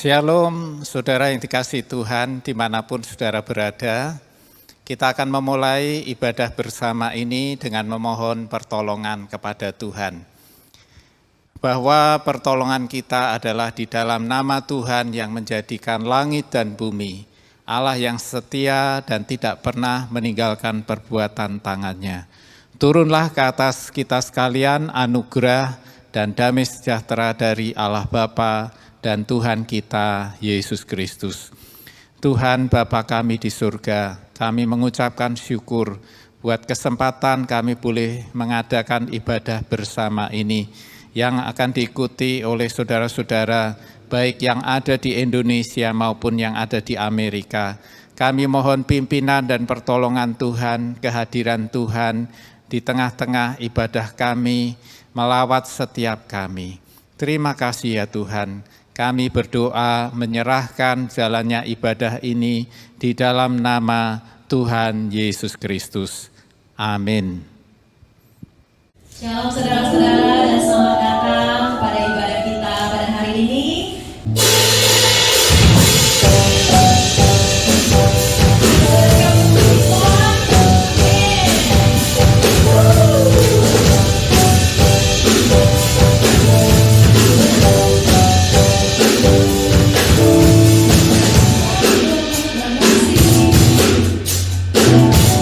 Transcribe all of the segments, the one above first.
Shalom, saudara yang dikasihi Tuhan, dimanapun saudara berada. Kita akan memulai ibadah bersama ini dengan memohon pertolongan kepada Tuhan. Bahwa pertolongan kita adalah di dalam nama Tuhan yang menjadikan langit dan bumi, Allah yang setia dan tidak pernah meninggalkan perbuatan tangannya. Turunlah ke atas kita sekalian anugerah dan damai sejahtera dari Allah Bapa dan Tuhan kita, Yesus Kristus. Tuhan Bapa kami di surga, kami mengucapkan syukur buat kesempatan kami boleh mengadakan ibadah bersama ini yang akan diikuti oleh saudara-saudara baik yang ada di Indonesia maupun yang ada di Amerika. Kami mohon pimpinan dan pertolongan Tuhan, kehadiran Tuhan di tengah-tengah ibadah kami, melawat setiap kami. Terima kasih ya Tuhan. Kami berdoa menyerahkan jalannya ibadah ini di dalam nama Tuhan Yesus Kristus. Amin. Shalom saudara-saudara dan selamat datang pada ibadah kita pada hari ini.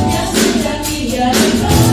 Yang sudah tidak berubah.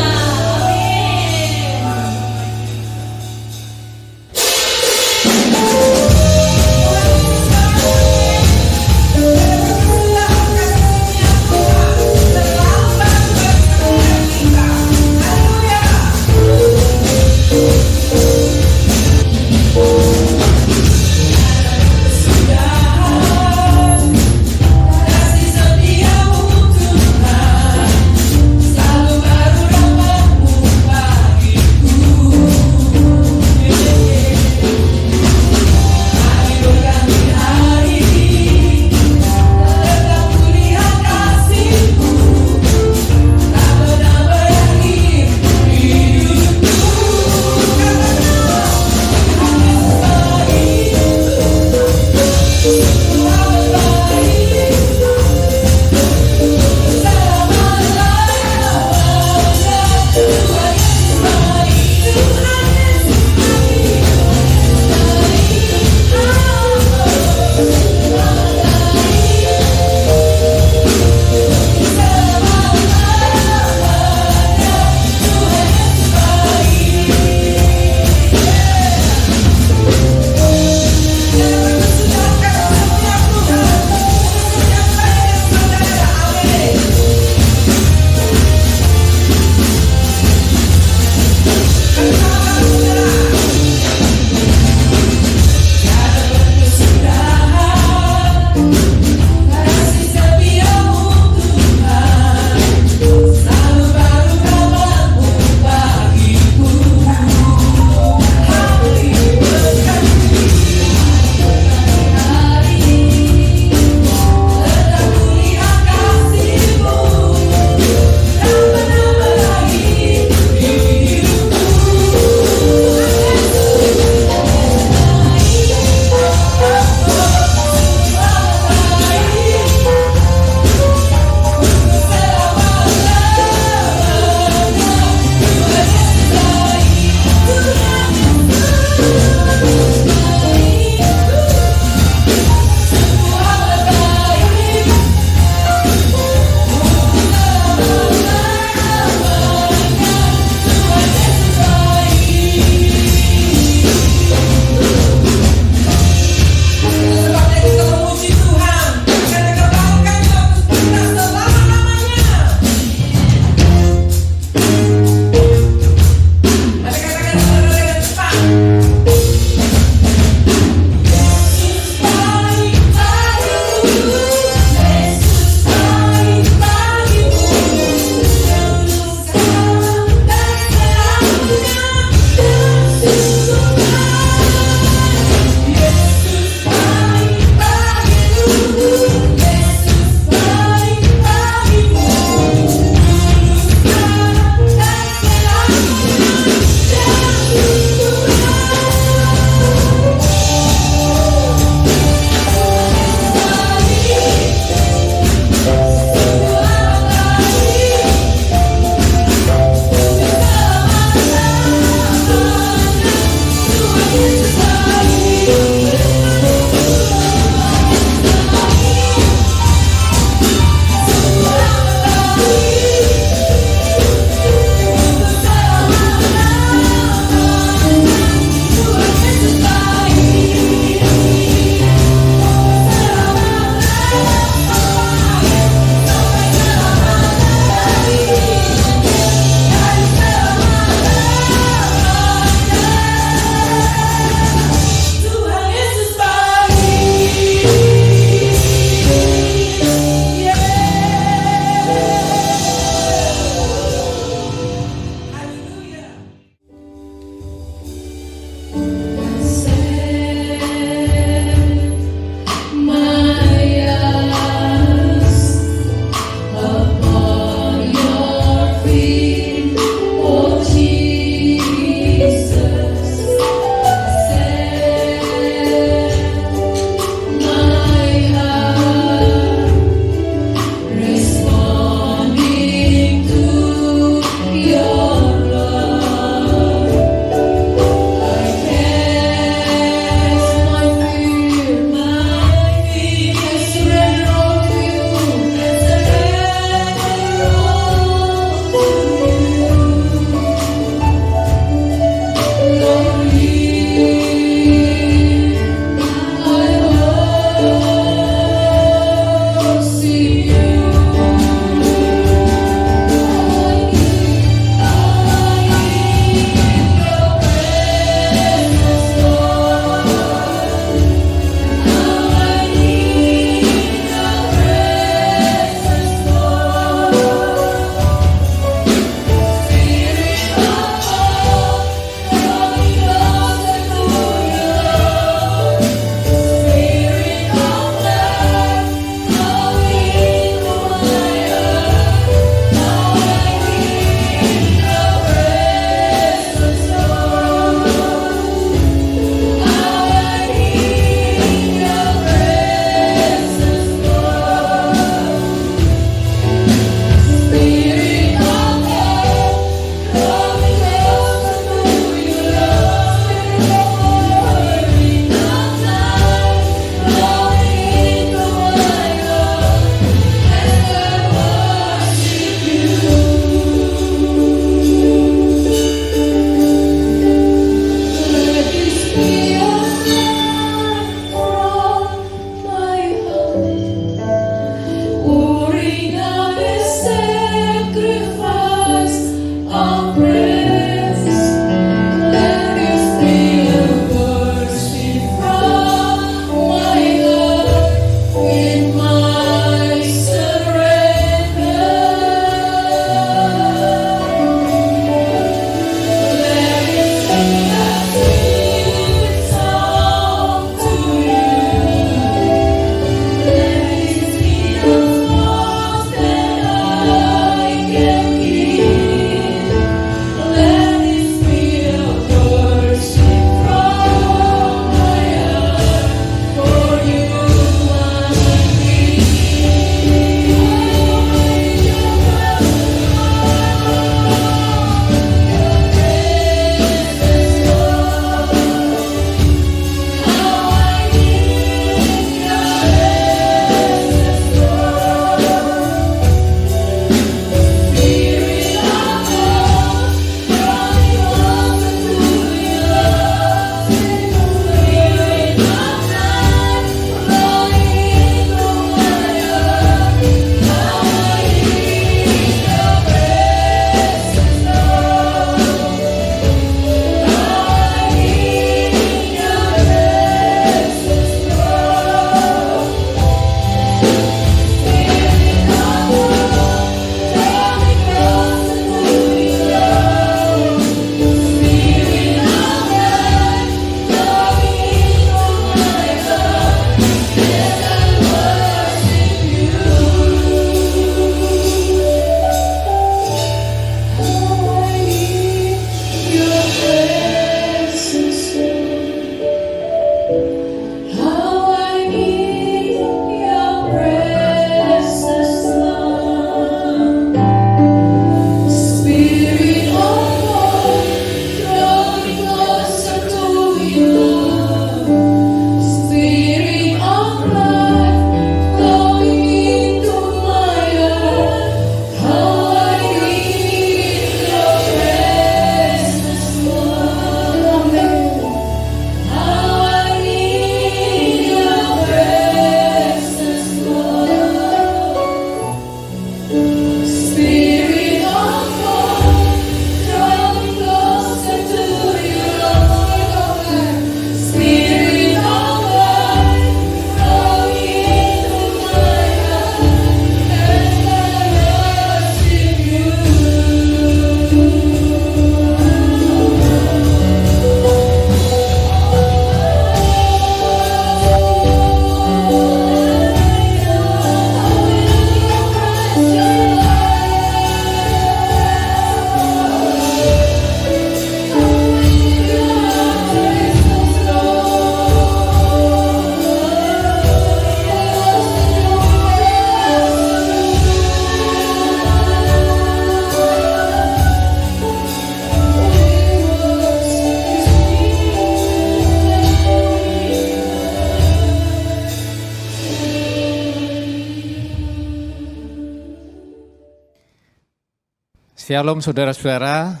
Shalom saudara-saudara,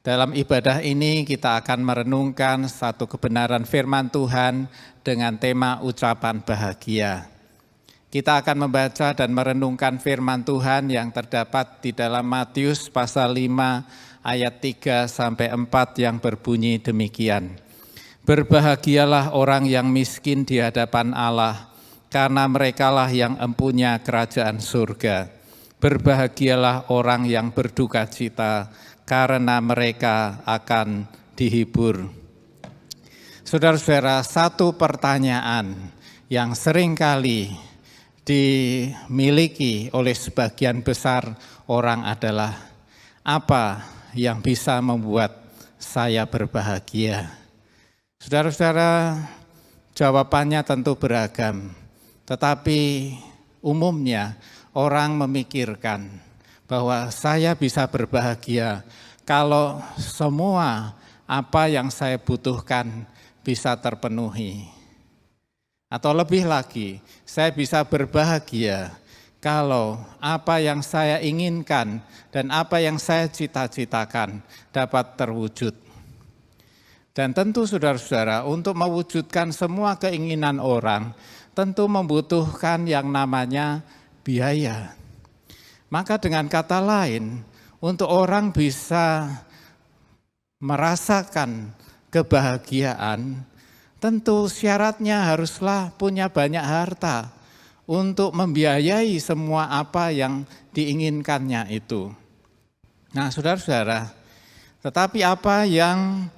dalam ibadah ini kita akan merenungkan satu kebenaran firman Tuhan dengan tema ucapan bahagia. Kita akan membaca dan merenungkan firman Tuhan yang terdapat di dalam Matius pasal 5 ayat 3-4 yang berbunyi demikian. Berbahagialah orang yang miskin di hadapan Allah, karena merekalah yang empunya kerajaan surga. Berbahagialah orang yang berduka cita, karena mereka akan dihibur. Saudara-saudara, satu pertanyaan yang seringkali dimiliki oleh sebagian besar orang adalah, apa yang bisa membuat saya berbahagia? Saudara-saudara, jawabannya tentu beragam, tetapi umumnya orang memikirkan bahwa saya bisa berbahagia kalau semua apa yang saya butuhkan bisa terpenuhi. Atau lebih lagi, saya bisa berbahagia kalau apa yang saya inginkan dan apa yang saya cita-citakan dapat terwujud. Dan tentu saudara-saudara, untuk mewujudkan semua keinginan orang, tentu membutuhkan yang namanya biaya. Maka dengan kata lain, untuk orang bisa merasakan kebahagiaan, tentu syaratnya haruslah punya banyak harta untuk membiayai semua apa yang diinginkannya itu. Nah, saudara-saudara, tetapi apa yang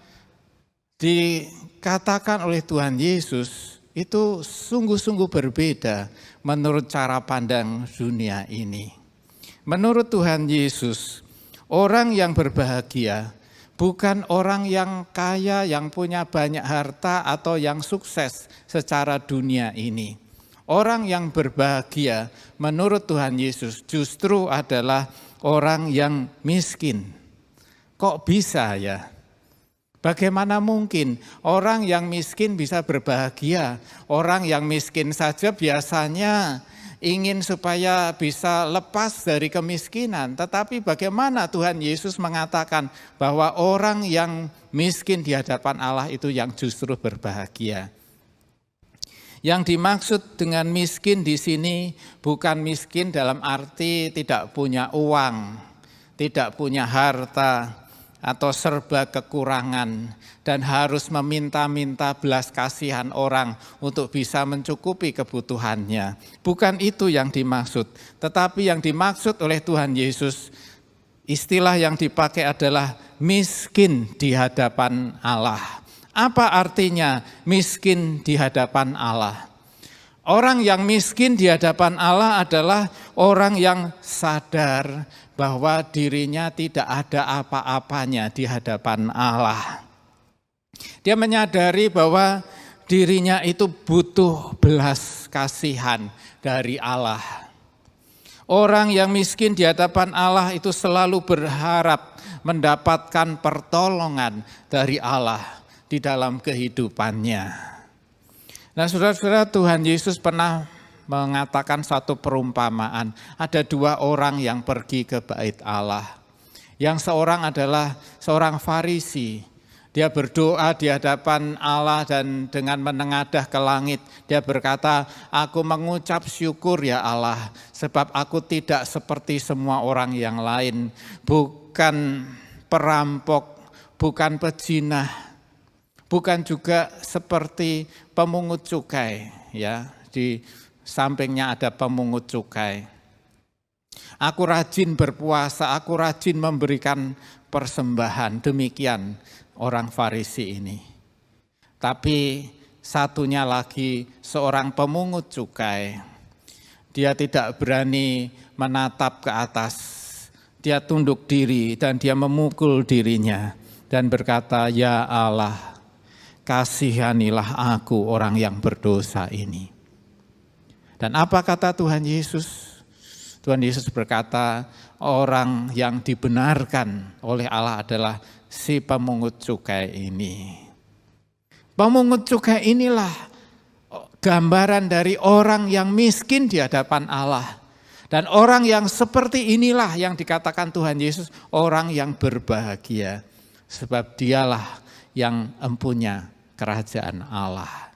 dikatakan oleh Tuhan Yesus itu sungguh-sungguh berbeda menurut cara pandang dunia ini. Menurut Tuhan Yesus, orang yang berbahagia bukan orang yang kaya, yang punya banyak harta atau yang sukses secara dunia ini. Orang yang berbahagia menurut Tuhan Yesus justru adalah orang yang miskin. Kok bisa ya? Bagaimana mungkin orang yang miskin bisa berbahagia? Orang yang miskin saja biasanya ingin supaya bisa lepas dari kemiskinan. Tetapi bagaimana Tuhan Yesus mengatakan bahwa orang yang miskin di hadapan Allah itu yang justru berbahagia? Yang dimaksud dengan miskin di sini bukan miskin dalam arti tidak punya uang, tidak punya harta, atau serba kekurangan dan harus meminta-minta belas kasihan orang untuk bisa mencukupi kebutuhannya. Bukan itu yang dimaksud, tetapi yang dimaksud oleh Tuhan Yesus, istilah yang dipakai adalah miskin di hadapan Allah. Apa artinya miskin di hadapan Allah? Orang yang miskin di hadapan Allah adalah orang yang sadar bahwa dirinya tidak ada apa-apanya di hadapan Allah. Dia menyadari bahwa dirinya itu butuh belas kasihan dari Allah. Orang yang miskin di hadapan Allah itu selalu berharap mendapatkan pertolongan dari Allah di dalam kehidupannya. Nah, saudara-saudara, Tuhan Yesus pernah mengatakan satu perumpamaan. Ada dua orang yang pergi ke bait Allah. Yang seorang adalah seorang Farisi. Dia berdoa di hadapan Allah dan dengan menengadah ke langit. Dia berkata, aku mengucap syukur ya Allah, sebab aku tidak seperti semua orang yang lain. Bukan perampok, bukan pejinah, bukan juga seperti pemungut cukai, ya, di sampingnya ada pemungut cukai. Aku rajin berpuasa, aku rajin memberikan persembahan, demikian orang Farisi ini. Tapi satunya lagi seorang pemungut cukai. Dia tidak berani menatap ke atas. Dia tunduk diri dan dia memukul dirinya dan berkata, ya Allah, kasihanilah aku orang yang berdosa ini. Dan apa kata Tuhan Yesus? Tuhan Yesus berkata, orang yang dibenarkan oleh Allah adalah si pemungut cukai ini. Pemungut cukai inilah gambaran dari orang yang miskin di hadapan Allah. Dan orang yang seperti inilah yang dikatakan Tuhan Yesus, orang yang berbahagia. Sebab dialah yang empunya kerajaan Allah.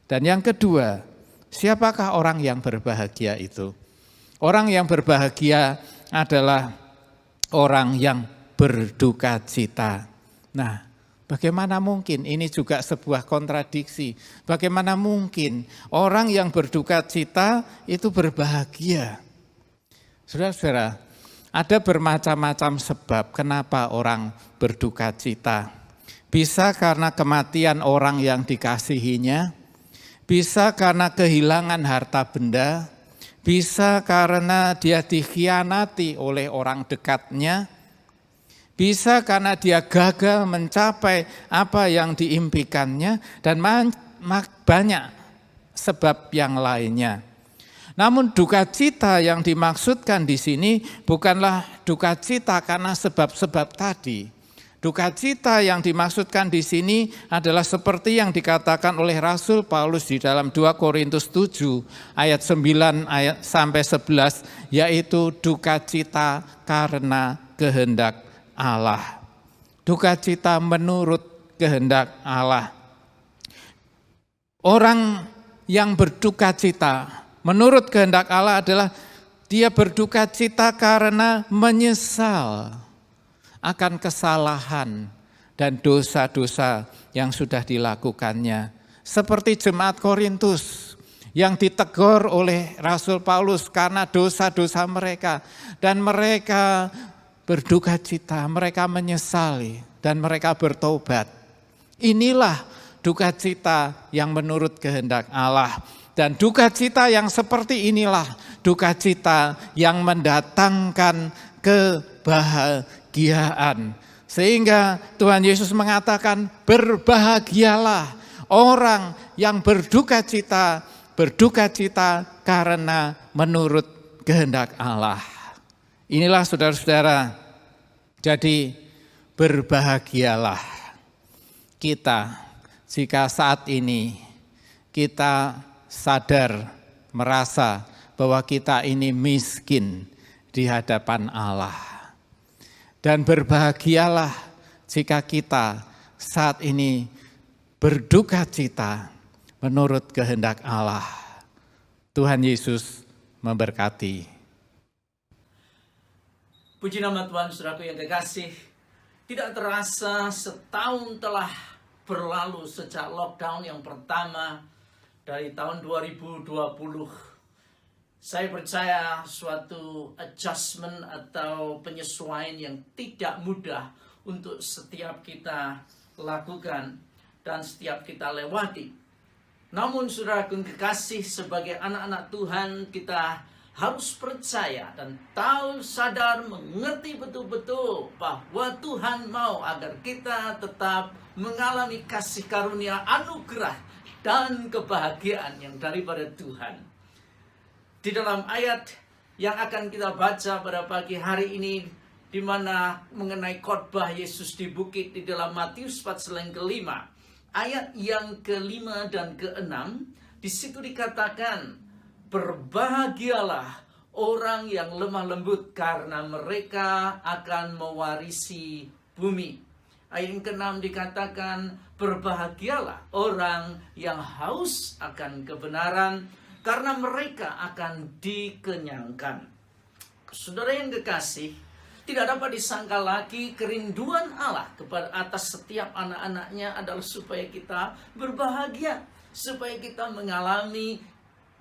Dan yang kedua, siapakah orang yang berbahagia itu? Orang yang berbahagia adalah orang yang berduka cita. Nah, bagaimana mungkin? Ini juga sebuah kontradiksi. Bagaimana mungkin orang yang berduka cita itu berbahagia? Saudara-saudara, ada bermacam-macam sebab kenapa orang berduka cita. Bisa karena kematian orang yang dikasihinya, bisa karena kehilangan harta benda, bisa karena dia dikhianati oleh orang dekatnya, bisa karena dia gagal mencapai apa yang diimpikannya, dan banyak sebab yang lainnya. Namun duka cita yang dimaksudkan di sini bukanlah duka cita karena sebab-sebab tadi. Duka cita yang dimaksudkan di sini adalah seperti yang dikatakan oleh Rasul Paulus di dalam 2 Korintus 7 ayat 9 sampai 11, yaitu duka cita karena kehendak Allah. Duka cita menurut kehendak Allah. Orang yang berduka cita menurut kehendak Allah adalah dia berduka cita karena menyesal akan kesalahan dan dosa-dosa yang sudah dilakukannya. Seperti jemaat Korintus yang ditegur oleh Rasul Paulus karena dosa-dosa mereka. Dan mereka berduka cita, mereka menyesali dan mereka bertobat. Inilah duka cita yang menurut kehendak Allah. Dan duka cita yang seperti inilah duka cita yang mendatangkan kebahagiaan. Sehingga Tuhan Yesus mengatakan, berbahagialah orang yang berduka cita karena menurut kehendak Allah. Inilah saudara-saudara, jadi berbahagialah kita jika saat ini kita sadar, merasa bahwa kita ini miskin di hadapan Allah. Dan berbahagialah jika kita saat ini berduka cita menurut kehendak Allah. Tuhan Yesus memberkati. Puji nama Tuhan, saudaraku yang kekasih. Tidak terasa setahun telah berlalu sejak lockdown yang pertama dari tahun 2020. Saya percaya suatu adjustment atau penyesuaian yang tidak mudah untuk setiap kita lakukan dan setiap kita lewati. Namun saudaraku kekasih, sebagai anak-anak Tuhan kita harus percaya dan tahu, sadar, mengerti betul-betul bahwa Tuhan mau agar kita tetap mengalami kasih karunia, anugerah, dan kebahagiaan yang daripada Tuhan. Di dalam ayat yang akan kita baca pada pagi hari ini, di mana mengenai khotbah Yesus di bukit di dalam Matius pasal yang kelima, ayat yang kelima dan keenam, di situ dikatakan, berbahagialah orang yang lemah lembut karena mereka akan mewarisi bumi. Ayat yang ke-6 dikatakan, berbahagialah orang yang haus akan kebenaran karena mereka akan dikenyangkan. Saudara yang kekasih, tidak dapat disangka lagi kerinduan Allah kepada atas setiap anak-anaknya adalah supaya kita berbahagia, supaya kita mengalami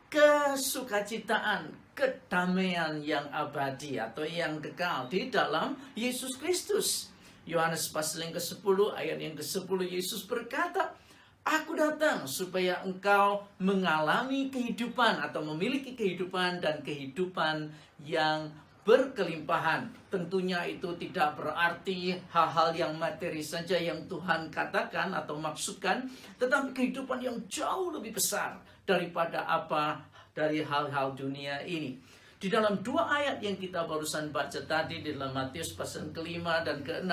kesukacitaan, kedamaian yang abadi atau yang kekal di dalam Yesus Kristus. Yohanes pasal yang ke-10 ayat yang ke-10, Yesus berkata, aku datang supaya engkau mengalami kehidupan atau memiliki kehidupan dan kehidupan yang berkelimpahan. Tentunya itu tidak berarti hal-hal yang materi saja yang Tuhan katakan atau maksudkan, tetapi kehidupan yang jauh lebih besar daripada apa dari hal-hal dunia ini. Di dalam dua ayat yang kita barusan baca tadi, di dalam Matius pasal kelima dan ke-6,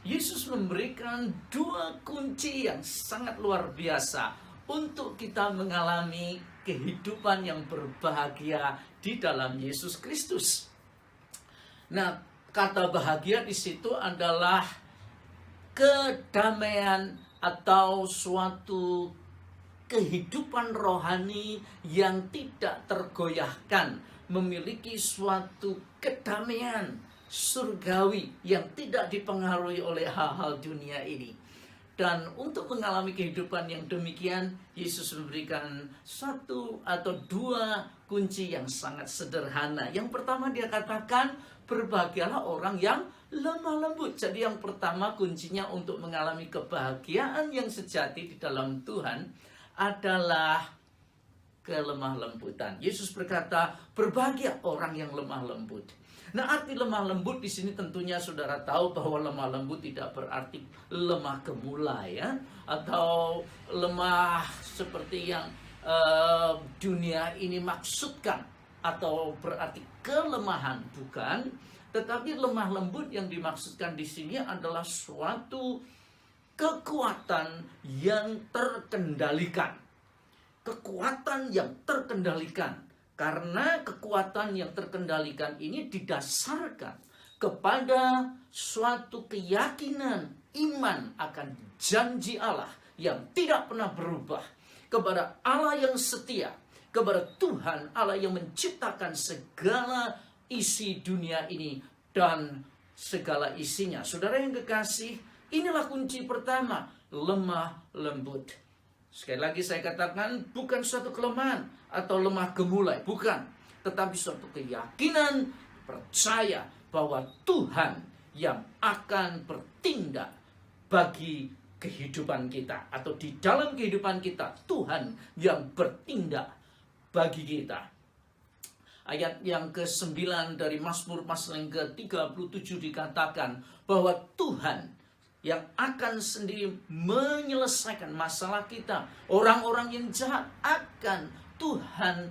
Yesus memberikan dua kunci yang sangat luar biasa untuk kita mengalami kehidupan yang berbahagia di dalam Yesus Kristus. Nah, kata bahagia di situ adalah kedamaian atau suatu kehidupan rohani yang tidak tergoyahkan, memiliki suatu kedamaian surgawi yang tidak dipengaruhi oleh hal-hal dunia ini. Dan untuk mengalami kehidupan yang demikian, Yesus memberikan satu atau dua kunci yang sangat sederhana. Yang pertama dia katakan, berbahagialah orang yang lemah lembut. Jadi yang pertama kuncinya untuk mengalami kebahagiaan yang sejati di dalam Tuhan adalah kelemah lembutan. Yesus berkata, berbahagia orang yang lemah lembut. Nah, arti lemah lembut di sini tentunya saudara tahu bahwa lemah lembut tidak berarti lemah gemulai ya, atau lemah seperti yang dunia ini maksudkan, atau berarti kelemahan, bukan. Tetapi lemah lembut yang dimaksudkan di sini adalah suatu kekuatan yang terkendalikan. Kekuatan yang terkendalikan. Karena kekuatan yang terkendalikan ini didasarkan kepada suatu keyakinan iman akan janji Allah yang tidak pernah berubah, kepada Allah yang setia, kepada Tuhan Allah yang menciptakan segala isi dunia ini dan segala isinya. Saudara yang kekasih, inilah kunci pertama, lemah lembut. Sekali lagi saya katakan, bukan suatu kelemahan atau lemah gemulai, bukan. Tetapi suatu keyakinan, percaya bahwa Tuhan yang akan bertindak bagi kehidupan kita. Atau di dalam kehidupan kita, Tuhan yang bertindak bagi kita. Ayat yang ke-9 dari Mazmur pasal yang ke-37 dikatakan bahwa Tuhan yang akan sendiri menyelesaikan masalah kita. Orang-orang yang jahat akan Tuhan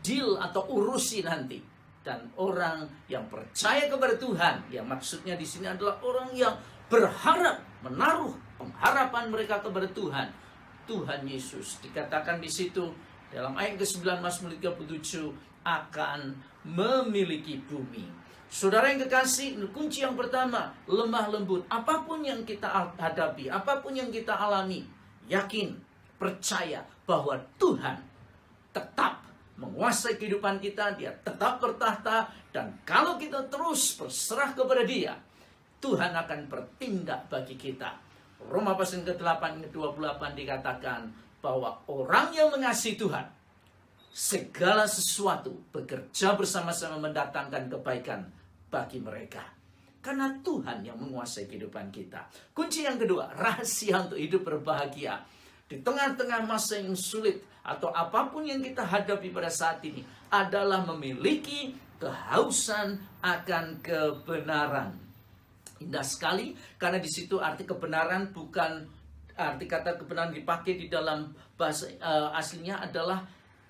deal atau urusi nanti. Dan orang yang percaya kepada Tuhan, yang maksudnya di sini adalah orang yang berharap, menaruh pengharapan mereka kepada Tuhan. Tuhan Yesus dikatakan di situ dalam ayat ke-9 Mazmur 37 akan memiliki bumi. Saudara yang kekasih, kunci yang pertama, lemah lembut. Apapun yang kita hadapi, apapun yang kita alami, yakin, percaya bahwa Tuhan tetap menguasai kehidupan kita, Dia tetap bertahta, dan kalau kita terus berserah kepada Dia, Tuhan akan bertindak bagi kita. Roma pasal ke-8 ke-28 dikatakan bahwa orang yang mengasihi Tuhan, segala sesuatu bekerja bersama-sama mendatangkan kebaikan bagi mereka. Karena Tuhan yang menguasai kehidupan kita. Kunci yang kedua, rahasia untuk hidup berbahagia. Di tengah-tengah masa yang sulit atau apapun yang kita hadapi pada saat ini adalah memiliki kehausan akan kebenaran. Indah sekali, karena di situ arti kebenaran bukan, arti kata kebenaran dipakai di dalam bahasa aslinya adalah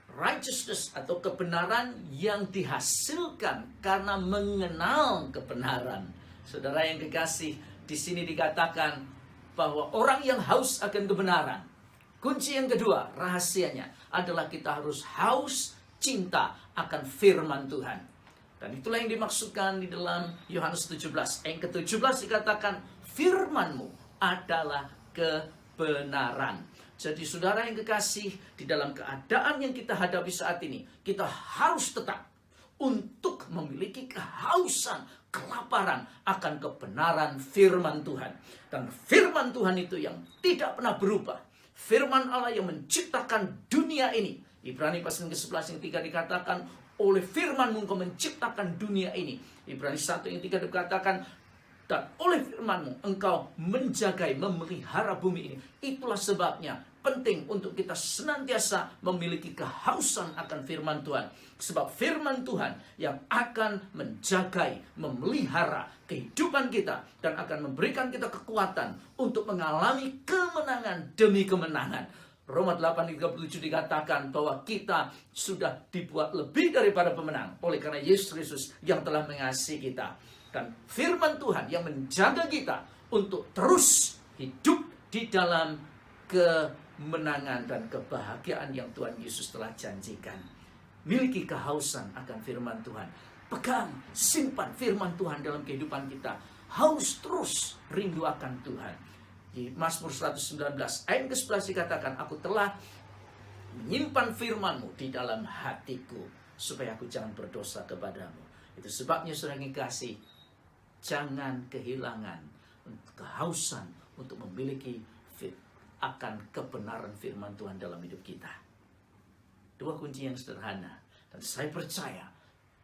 righteousness atau kebenaran yang dihasilkan karena mengenal kebenaran. Saudara yang kekasih, di sini dikatakan bahwa orang yang haus akan kebenaran. Kunci yang kedua, rahasianya adalah kita harus haus cinta akan firman Tuhan. Dan itulah yang dimaksudkan di dalam Yohanes 17. Ayat ke-17 dikatakan, firman-Mu adalah kebenaran. Jadi saudara yang kekasih, di dalam keadaan yang kita hadapi saat ini, kita harus tetap untuk memiliki kehausan, kelaparan akan kebenaran firman Tuhan. Dan firman Tuhan itu yang tidak pernah berubah. Firman Allah yang menciptakan dunia ini. Ibrani pasal ke-11 yang 3 dikatakan, oleh firman-Mu Engkau menciptakan dunia ini. Ibrani 1 yang 3 dikatakan, dan oleh firman-Mu Engkau menjagai, memelihara bumi ini. Itulah sebabnya penting untuk kita senantiasa memiliki kehausan akan firman Tuhan. Sebab firman Tuhan yang akan menjagai, memelihara kehidupan kita dan akan memberikan kita kekuatan untuk mengalami kemenangan demi kemenangan. Roma 8:37 dikatakan bahwa kita sudah dibuat lebih daripada pemenang oleh karena Yesus Kristus yang telah mengasihi kita. Dan firman Tuhan yang menjaga kita untuk terus hidup di dalam kemenangan dan kebahagiaan yang Tuhan Yesus telah janjikan. Miliki kehausan akan firman Tuhan. Pegang, simpan firman Tuhan dalam kehidupan kita. Haus terus rindu akan Tuhan. Di Mazmur 119 ayat ke-11 dikatakan, aku telah menyimpan firman-Mu di dalam hatiku, supaya aku jangan berdosa kepadamu. Itu sebabnya saudara yang kasih, jangan kehilangan kehausan untuk memiliki akan kebenaran firman Tuhan dalam hidup kita. Dua kunci yang sederhana, dan saya percaya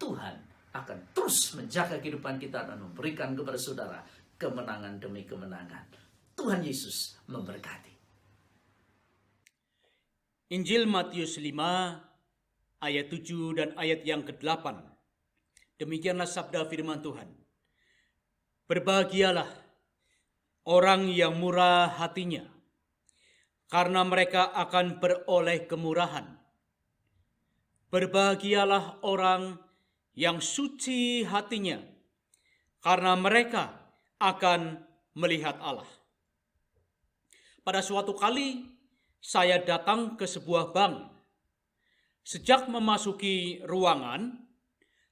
Tuhan akan terus menjaga kehidupan kita dan memberikan kepada saudara kemenangan demi kemenangan. Tuhan Yesus memberkati. Injil Matius 5 ayat 7 dan ayat yang ke-8. Demikianlah sabda firman Tuhan. Berbahagialah orang yang murah hatinya, karena mereka akan beroleh kemurahan. Berbahagialah orang yang suci hatinya, karena mereka akan melihat Allah. Pada suatu kali, saya datang ke sebuah bank. Sejak memasuki ruangan,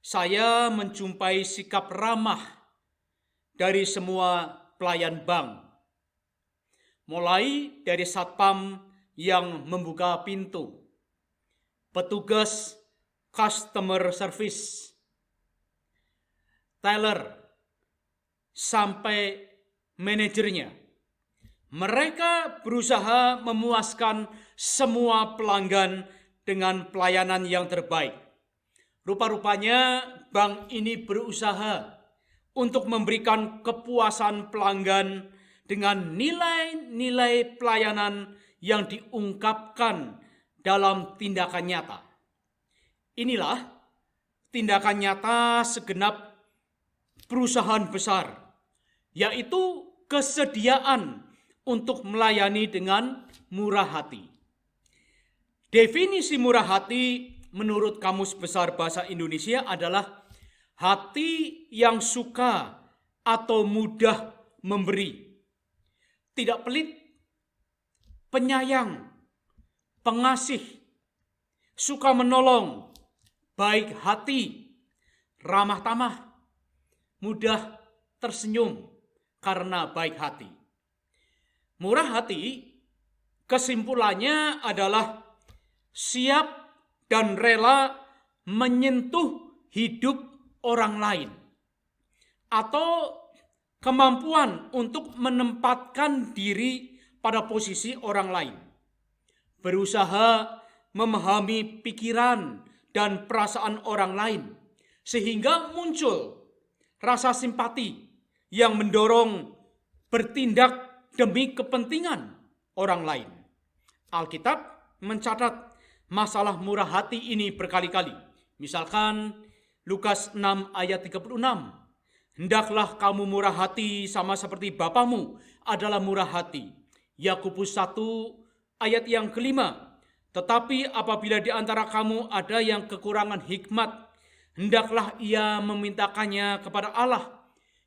saya menjumpai sikap ramah dari semua pelayan bank. Mulai dari satpam yang membuka pintu, petugas customer service, teller, sampai manajernya. Mereka berusaha memuaskan semua pelanggan dengan pelayanan yang terbaik. Rupa-rupanya bank ini berusaha untuk memberikan kepuasan pelanggan dengan nilai-nilai pelayanan yang diungkapkan dalam tindakan nyata. Inilah tindakan nyata segenap perusahaan besar, yaitu kesediaan untuk melayani dengan murah hati. Definisi murah hati menurut Kamus Besar Bahasa Indonesia adalah hati yang suka atau mudah memberi, tidak pelit, penyayang, pengasih, suka menolong, baik hati, ramah tamah, mudah tersenyum karena baik hati. Murah hati kesimpulannya adalah siap dan rela menyentuh hidup orang lain, atau kemampuan untuk menempatkan diri pada posisi orang lain, berusaha memahami pikiran dan perasaan orang lain, sehingga muncul rasa simpati yang mendorong bertindak demi kepentingan orang lain. Alkitab mencatat masalah murah hati ini berkali-kali. Misalkan Lukas 6 ayat 36. Hendaklah kamu murah hati sama seperti Bapamu adalah murah hati. Yakobus 1 ayat yang kelima. Tetapi apabila di antara kamu ada yang kekurangan hikmat, hendaklah ia memintakannya kepada Allah,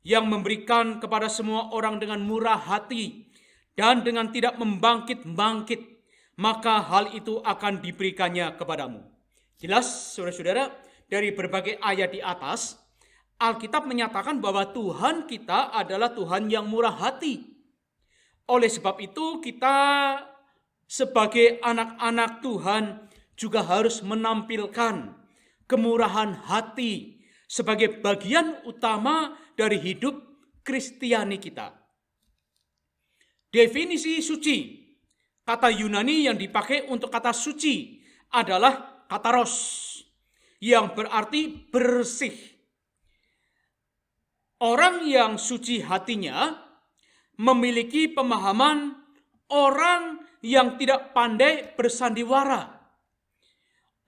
yang memberikan kepada semua orang dengan murah hati dan dengan tidak membangkit-bangkit, maka hal itu akan diberikannya kepadamu. Jelas, saudara-saudara, dari berbagai ayat di atas, Alkitab menyatakan bahwa Tuhan kita adalah Tuhan yang murah hati. Oleh sebab itu, kita sebagai anak-anak Tuhan juga harus menampilkan kemurahan hati sebagai bagian utama dari hidup Kristiani kita. Definisi suci, kata Yunani yang dipakai untuk kata suci adalah kataros, yang berarti bersih. Orang yang suci hatinya memiliki pemahaman orang yang tidak pandai bersandiwara,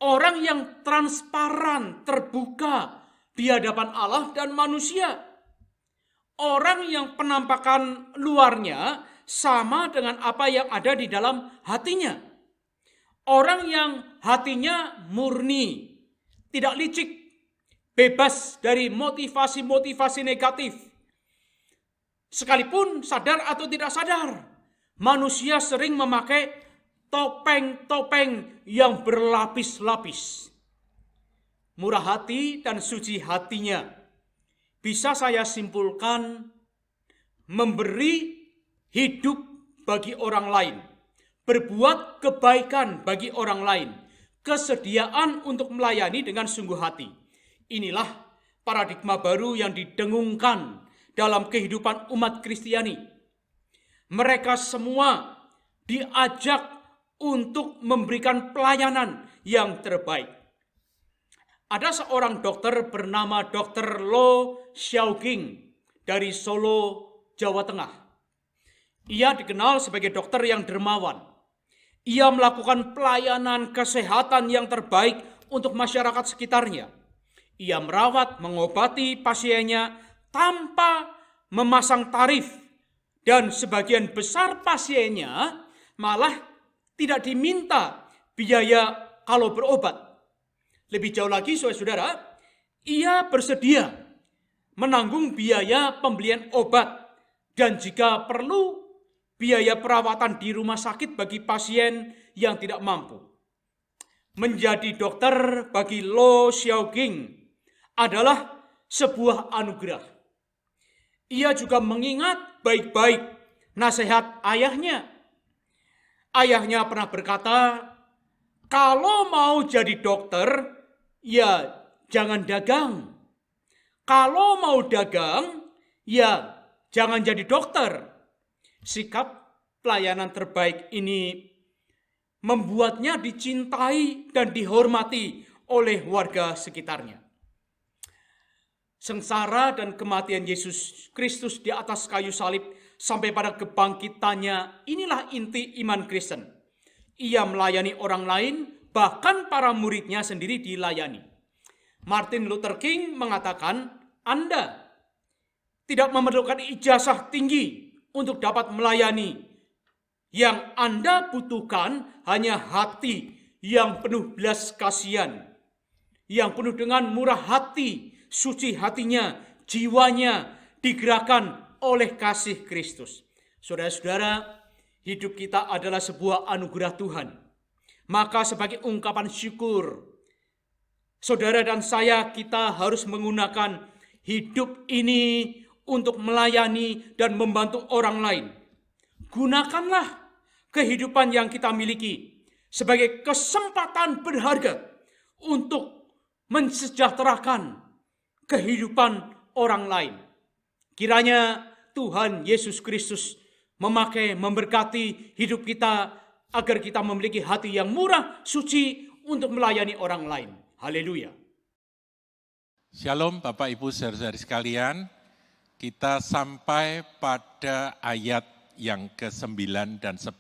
orang yang transparan, terbuka di hadapan Allah dan manusia. Orang yang penampakan luarnya sama dengan apa yang ada di dalam hatinya. Orang yang hatinya murni, tidak licik, bebas dari motivasi-motivasi negatif. Sekalipun sadar atau tidak sadar, manusia sering memakai topeng-topeng yang berlapis-lapis. Murah hati dan suci hatinya bisa saya simpulkan memberi hidup bagi orang lain, berbuat kebaikan bagi orang lain, kesediaan untuk melayani dengan sungguh hati. Inilah paradigma baru yang didengungkan dalam kehidupan umat Kristiani. Mereka semua diajak untuk memberikan pelayanan yang terbaik. Ada seorang dokter bernama Dr. Lo Xiaoqing dari Solo, Jawa Tengah. Ia dikenal sebagai dokter yang dermawan. Ia melakukan pelayanan kesehatan yang terbaik untuk masyarakat sekitarnya. Ia merawat, mengobati pasiennya tanpa memasang tarif. Dan sebagian besar pasiennya malah tidak diminta biaya kalau berobat. Lebih jauh lagi, saudara-saudara, ia bersedia menanggung biaya pembelian obat dan jika perlu biaya perawatan di rumah sakit bagi pasien yang tidak mampu. Menjadi dokter bagi Lo Xiaoqing adalah sebuah anugerah. Ia juga mengingat baik-baik nasihat ayahnya. Ayahnya pernah berkata, kalau mau jadi dokter, ya jangan dagang. Kalau mau dagang, ya jangan jadi dokter. Sikap pelayanan terbaik ini membuatnya dicintai dan dihormati oleh warga sekitarnya. Sengsara dan kematian Yesus Kristus di atas kayu salib sampai pada kebangkitannya, inilah inti iman Kristen. Ia melayani orang lain, bahkan para muridnya sendiri dilayani. Martin Luther King mengatakan, Anda tidak memerlukan ijazah tinggi untuk dapat melayani. Yang Anda butuhkan hanya hati yang penuh belas kasihan, yang penuh dengan murah hati, suci hatinya, jiwanya digerakkan oleh kasih Kristus. Saudara-saudara, hidup kita adalah sebuah anugerah Tuhan. Maka sebagai ungkapan syukur, saudara dan saya, kita harus menggunakan hidup ini untuk melayani dan membantu orang lain. Gunakanlah kehidupan yang kita miliki sebagai kesempatan berharga untuk mensejahterakan kehidupan orang lain. Kiranya Tuhan Yesus Kristus memberkati hidup kita agar kita memiliki hati yang murah, suci untuk melayani orang lain. Haleluya. Shalom Bapak Ibu saudara-saudari sekalian, kita sampai pada ayat yang ke-9 dan 10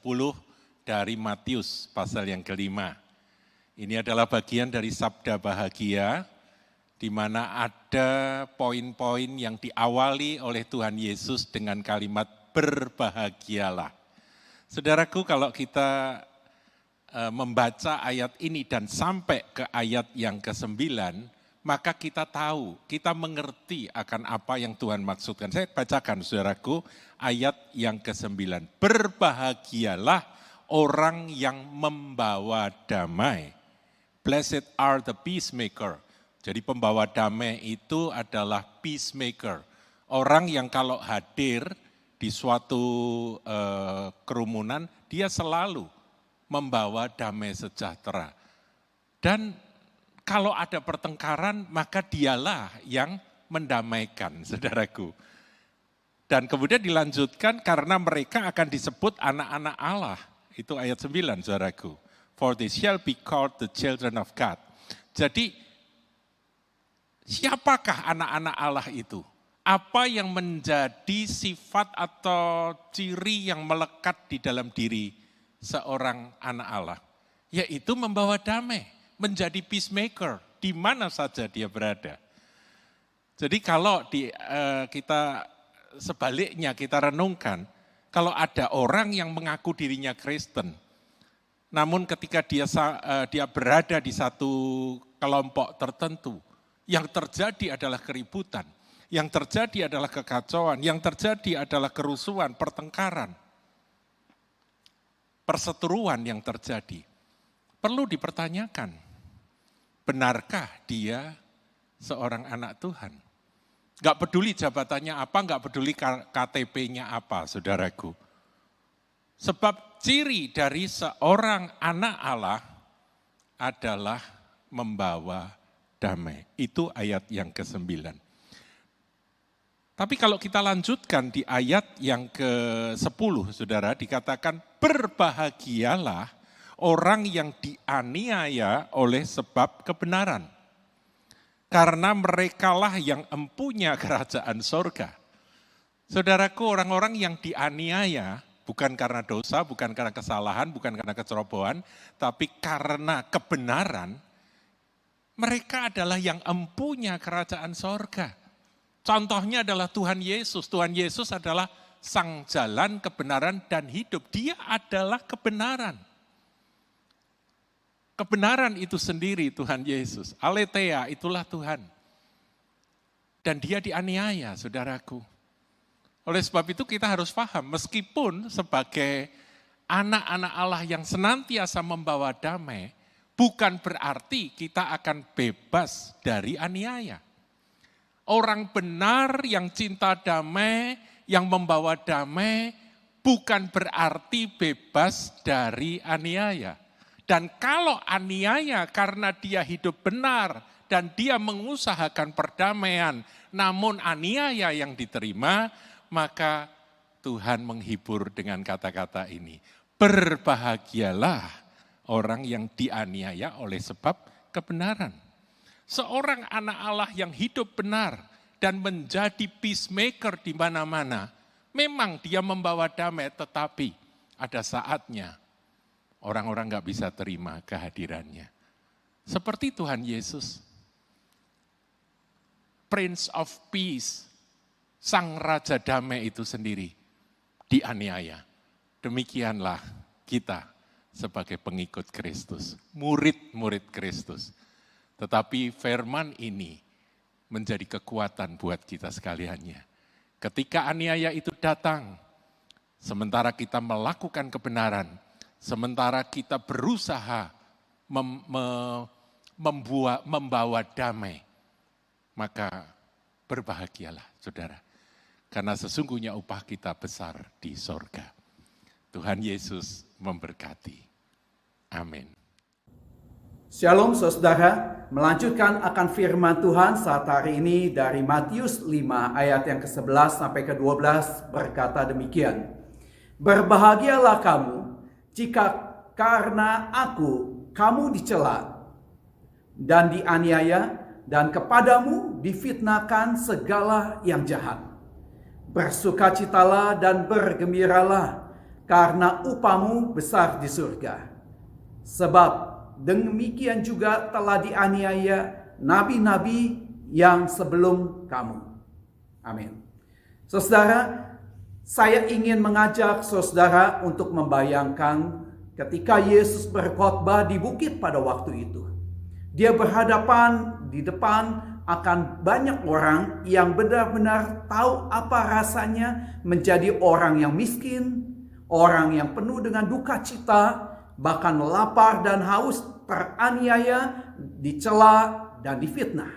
dari Matius pasal yang ke-5. Ini adalah bagian dari Sabda Bahagia, di mana ada poin-poin yang diawali oleh Tuhan Yesus dengan kalimat berbahagialah. Saudaraku, kalau kita membaca ayat ini dan sampai ke ayat yang ke-9, maka kita tahu, kita mengerti akan apa yang Tuhan maksudkan. Saya bacakan saudaraku ayat yang ke-9. Berbahagialah orang yang membawa damai. Blessed are the peacemaker. Jadi pembawa damai itu adalah peacemaker. Orang yang kalau hadir di suatu kerumunan, dia selalu membawa damai sejahtera. Dan kalau ada pertengkaran, maka dialah yang mendamaikan, saudaraku. Dan kemudian dilanjutkan, karena mereka akan disebut anak-anak Allah. Itu ayat 9, saudaraku. For they shall be called the children of God. Jadi, siapakah anak-anak Allah itu? Apa yang menjadi sifat atau ciri yang melekat di dalam diri seorang anak Allah? Yaitu membawa damai, menjadi peacemaker, di mana saja dia berada. Jadi kalau kita sebaliknya kita renungkan, kalau ada orang yang mengaku dirinya Kristen, namun ketika dia berada di satu kelompok tertentu, yang terjadi adalah keributan, yang terjadi adalah kekacauan, yang terjadi adalah kerusuhan, pertengkaran. perseteruan yang terjadi, perlu dipertanyakan, benarkah dia seorang anak Tuhan? Gak peduli jabatannya apa, gak peduli KTP-nya apa, saudaraku. Sebab ciri dari seorang anak Allah adalah membawa damai. Itu ayat yang ke-9. Tapi kalau kita lanjutkan di ayat yang ke-10, saudara, dikatakan berbahagialah orang yang dianiaya oleh sebab kebenaran. Karena merekalah yang empunya kerajaan sorga. Saudaraku, orang-orang yang dianiaya bukan karena dosa, bukan karena kesalahan, bukan karena kecerobohan, tapi karena kebenaran, mereka adalah yang empunya kerajaan sorga. Contohnya adalah Tuhan Yesus. Tuhan Yesus adalah sang jalan, kebenaran, dan hidup. Dia adalah kebenaran. Kebenaran itu sendiri Tuhan Yesus. Aletheia, itulah Tuhan. Dan dia dianiaya, saudaraku. Oleh sebab itu kita harus paham, meskipun sebagai anak-anak Allah yang senantiasa membawa damai, bukan berarti kita akan bebas dari aniaya. Orang benar yang cinta damai, yang membawa damai, bukan berarti bebas dari aniaya. Dan kalau aniaya karena dia hidup benar dan dia mengusahakan perdamaian, namun aniaya yang diterima, maka Tuhan menghibur dengan kata-kata ini. Berbahagialah orang yang dianiaya oleh sebab kebenaran. Seorang anak Allah yang hidup benar dan menjadi peacemaker di mana-mana, memang dia membawa damai, tetapi ada saatnya orang-orang gak bisa terima kehadirannya. Seperti Tuhan Yesus, Prince of Peace, Sang Raja Damai itu sendiri, dianiaya. Demikianlah kita sebagai pengikut Kristus, murid-murid Kristus. Tetapi firman ini menjadi kekuatan buat kita sekaliannya. Ketika aniaya itu datang, sementara kita melakukan kebenaran, sementara kita berusaha membawa damai, maka berbahagialah saudara. Karena sesungguhnya upah kita besar di sorga. Tuhan Yesus memberkati. Amin. Shalom saudara, melanjutkan akan firman Tuhan saat hari ini dari Matius 5 ayat yang ke-11 sampai ke-12 berkata demikian. Berbahagialah kamu jika karena aku kamu dicela dan dianiaya dan kepadamu difitnahkan segala yang jahat. Bersukacitalah dan bergembiralah karena upahmu besar di surga. Sebab demikian juga telah dianiaya nabi-nabi yang sebelum kamu. Amin. Saudara, saya ingin mengajak saudara untuk membayangkan ketika Yesus berkhotbah di bukit pada waktu itu. Dia berhadapan di depan akan banyak orang yang benar-benar tahu apa rasanya menjadi orang yang miskin, orang yang penuh dengan duka cita, bahkan lapar dan haus, teraniaya, dicela, dan difitnah.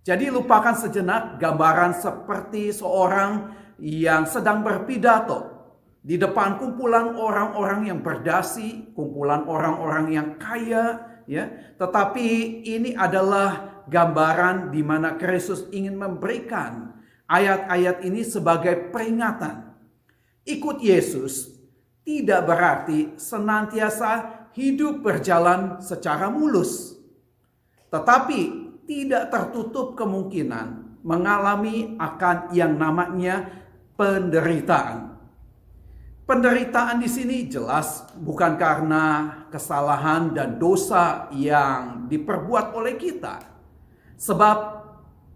Jadi lupakan sejenak gambaran seperti seorang yang sedang berpidato di depan kumpulan orang-orang yang berdasi, kumpulan orang-orang yang kaya, ya. Tetapi ini adalah gambaran di mana Kristus ingin memberikan ayat-ayat ini sebagai peringatan. Ikut Yesus tidak berarti senantiasa hidup berjalan secara mulus, tetapi tidak tertutup kemungkinan mengalami akan yang namanya penderitaan. Penderitaan di sini jelas bukan karena kesalahan dan dosa yang diperbuat oleh kita. Sebab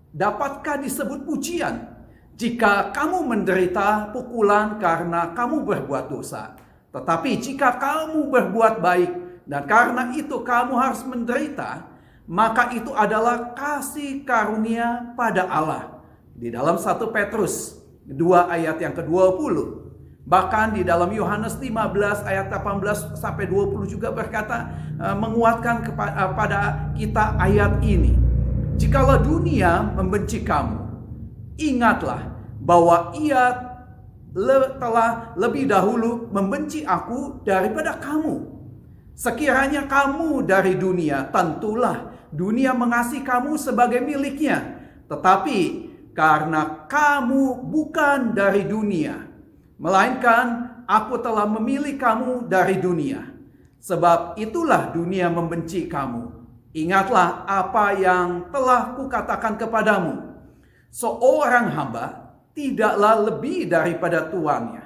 dapatkah disebut pujian jika kamu menderita pukulan karena kamu berbuat dosa? Tetapi jika kamu berbuat baik dan karena itu kamu harus menderita, maka itu adalah kasih karunia pada Allah. Di dalam 1 Petrus 2 ayat yang ke-20. Bahkan di dalam Yohanes 15 ayat 18 sampai 20 juga berkata, menguatkan kepada kita ayat ini. Jikalau dunia membenci kamu, ingatlah bahwa ia telah lebih dahulu membenci aku daripada kamu. Sekiranya kamu dari dunia, tentulah dunia mengasihi kamu sebagai miliknya. Tetapi karena kamu bukan dari dunia, melainkan aku telah memilih kamu dari dunia. Sebab itulah dunia membenci kamu. Ingatlah apa yang telah kukatakan kepadamu. Seorang hamba tidaklah lebih daripada tuannya.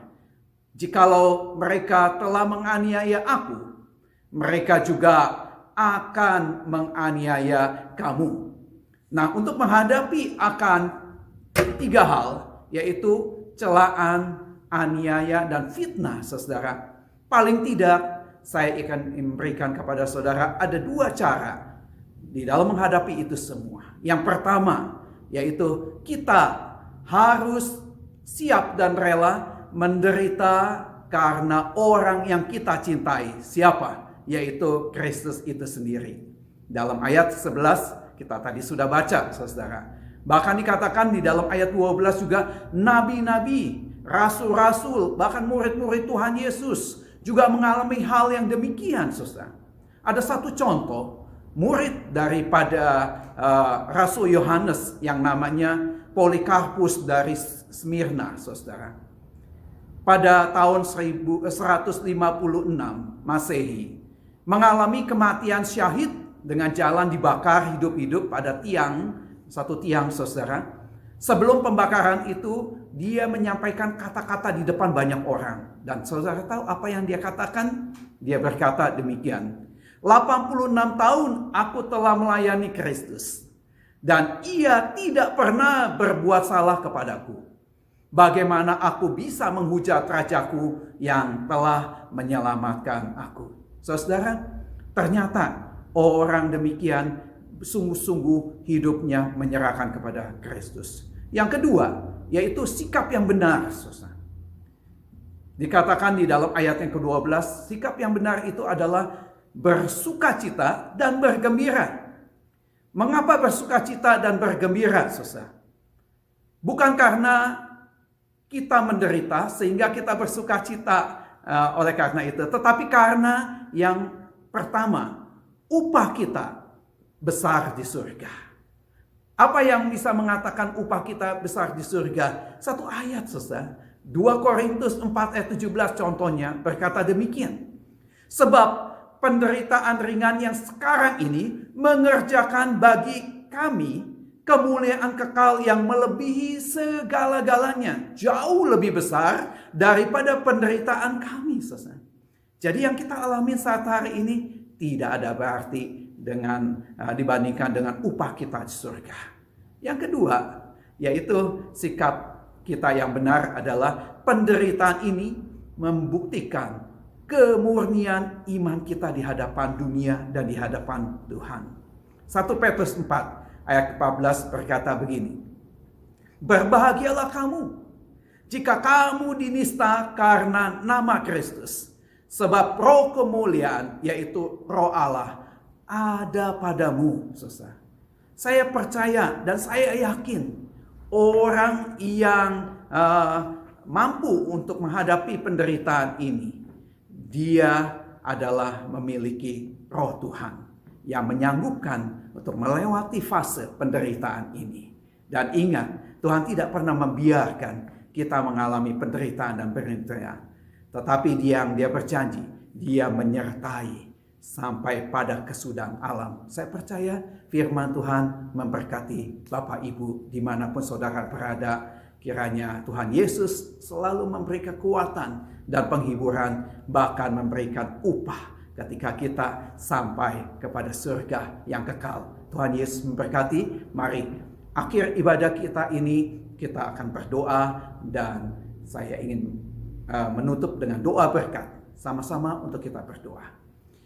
Jikalau mereka telah menganiaya aku, mereka juga akan menganiaya kamu. Nah, untuk menghadapi akan 3 hal, yaitu celaan, aniaya, dan fitnah, saudara. Paling tidak, saya akan memberikan kepada saudara ada 2 cara di dalam menghadapi itu semua. Yang pertama, yaitu kita harus siap dan rela menderita karena orang yang kita cintai. Siapa? Yaitu Kristus itu sendiri. Dalam ayat 11 kita tadi sudah baca, saudara. Bahkan dikatakan di dalam ayat 12 juga, nabi-nabi, rasul-rasul, bahkan murid-murid Tuhan Yesus juga mengalami hal yang demikian, saudara. Ada satu contoh, murid daripada Rasul Yohanes yang namanya Polikarpus dari Smyrna, saudara. Pada tahun 1156 Masehi, mengalami kematian syahid dengan jalan dibakar hidup-hidup pada satu tiang, saudara. Sebelum pembakaran itu, dia menyampaikan kata-kata di depan banyak orang. Dan saudara tahu apa yang dia katakan? Dia berkata demikian, 86 tahun aku telah melayani Kristus, dan ia tidak pernah berbuat salah kepadaku. Bagaimana aku bisa menghujat rajaku yang telah menyelamatkan aku? Saudara, ternyata orang demikian sungguh-sungguh hidupnya menyerahkan kepada Kristus. Yang kedua, yaitu sikap yang benar, saudara. Dikatakan di dalam ayat yang ke-12, sikap yang benar itu adalah bersukacita dan bergembira. Mengapa bersukacita dan bergembira, saudara? Bukan karena kita menderita sehingga kita bersukacita oleh karena itu, tetapi karena yang pertama, upah kita besar di surga. Apa yang bisa mengatakan upah kita besar di surga? Satu ayat, saudara. 2 Korintus 4 ayat 17 contohnya berkata demikian. Sebab penderitaan ringan yang sekarang ini mengerjakan bagi kami kemuliaan kekal yang melebihi segala-galanya. Jauh lebih besar daripada penderitaan kami, saudara. Jadi yang kita alami saat hari ini tidak ada berarti dibandingkan dengan upah kita di surga. Yang kedua, yaitu sikap kita yang benar adalah penderitaan ini membuktikan kemurnian iman kita di hadapan dunia dan di hadapan Tuhan. 1 Petrus 4 ayat 14 berkata begini, berbahagialah kamu jika kamu dinista karena nama Kristus, sebab roh kemuliaan, yaitu roh Allah, ada padamu, saudara. Saya percaya dan saya yakin orang yang mampu untuk menghadapi penderitaan ini, dia adalah memiliki roh Tuhan yang menyanggupkan untuk melewati fase penderitaan ini. Dan ingat, Tuhan tidak pernah membiarkan kita mengalami penderitaan dan penderitaan. Tetapi dia berjanji, dia menyertai sampai pada kesudahan alam. Saya percaya firman Tuhan memberkati Bapak Ibu dimanapun saudara berada. Kiranya Tuhan Yesus selalu memberi kekuatan dan penghiburan, bahkan memberikan upah ketika kita sampai kepada surga yang kekal. Tuhan Yesus memberkati. Mari akhir ibadah kita ini kita akan berdoa, dan saya ingin menutup dengan doa berkat. Sama-sama untuk kita berdoa.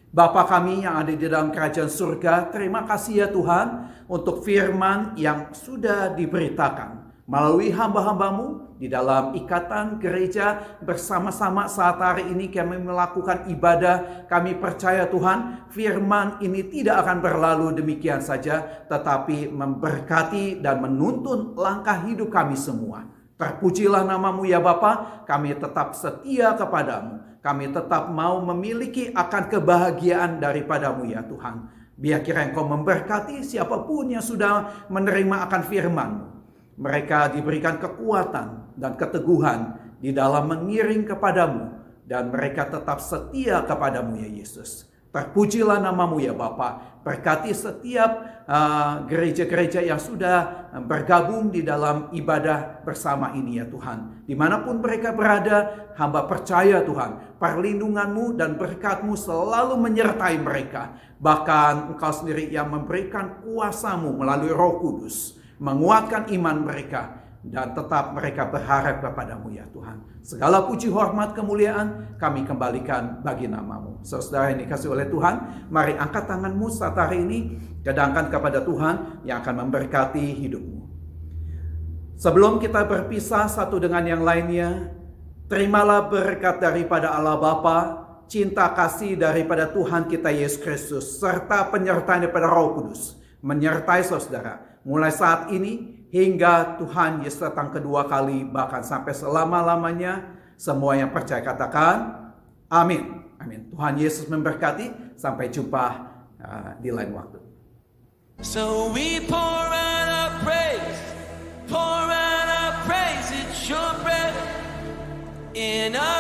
Bapa kami yang ada di dalam kerajaan surga, terima kasih ya Tuhan untuk firman yang sudah diberitakan melalui hamba-hambamu di dalam ikatan gereja bersama-sama saat hari ini kami melakukan ibadah. Kami percaya Tuhan, firman ini tidak akan berlalu demikian saja, tetapi memberkati dan menuntun langkah hidup kami semua. Terpujilah namamu ya Bapa, kami tetap setia kepadamu. Kami tetap mau memiliki akan kebahagiaan daripadamu ya Tuhan. Biar kiranya Engkau memberkati siapapun yang sudah menerima akan firman-Mu. Mereka diberikan kekuatan dan keteguhan di dalam mengiring kepadamu. Dan mereka tetap setia kepadamu ya Yesus. Terpujilah namamu ya Bapa. Berkati setiap gereja-gereja yang sudah bergabung di dalam ibadah bersama ini ya Tuhan. Dimanapun mereka berada, hamba percaya Tuhan, perlindungan-Mu dan berkat-Mu selalu menyertai mereka. Bahkan Engkau sendiri yang memberikan kuasa-Mu melalui Roh Kudus, menguatkan iman mereka. Dan tetap mereka berharap kepadamu ya Tuhan. Segala puji, hormat, kemuliaan kami kembalikan bagi namamu. Saudara yang dikasihi oleh Tuhan, mari angkat tanganmu saat hari ini, kedangkan kepada Tuhan yang akan memberkati hidupmu. Sebelum kita berpisah satu dengan yang lainnya, terimalah berkat daripada Allah Bapa, cinta kasih daripada Tuhan kita Yesus Kristus, serta penyertaan daripada Roh Kudus menyertai saudara mulai saat ini hingga Tuhan Yesus datang kedua kali, bahkan sampai selama-lamanya. Semua yang percaya katakan amin. Amin. Tuhan Yesus memberkati. Sampai jumpa di lain waktu. So we pour out our praise, it's your breath in our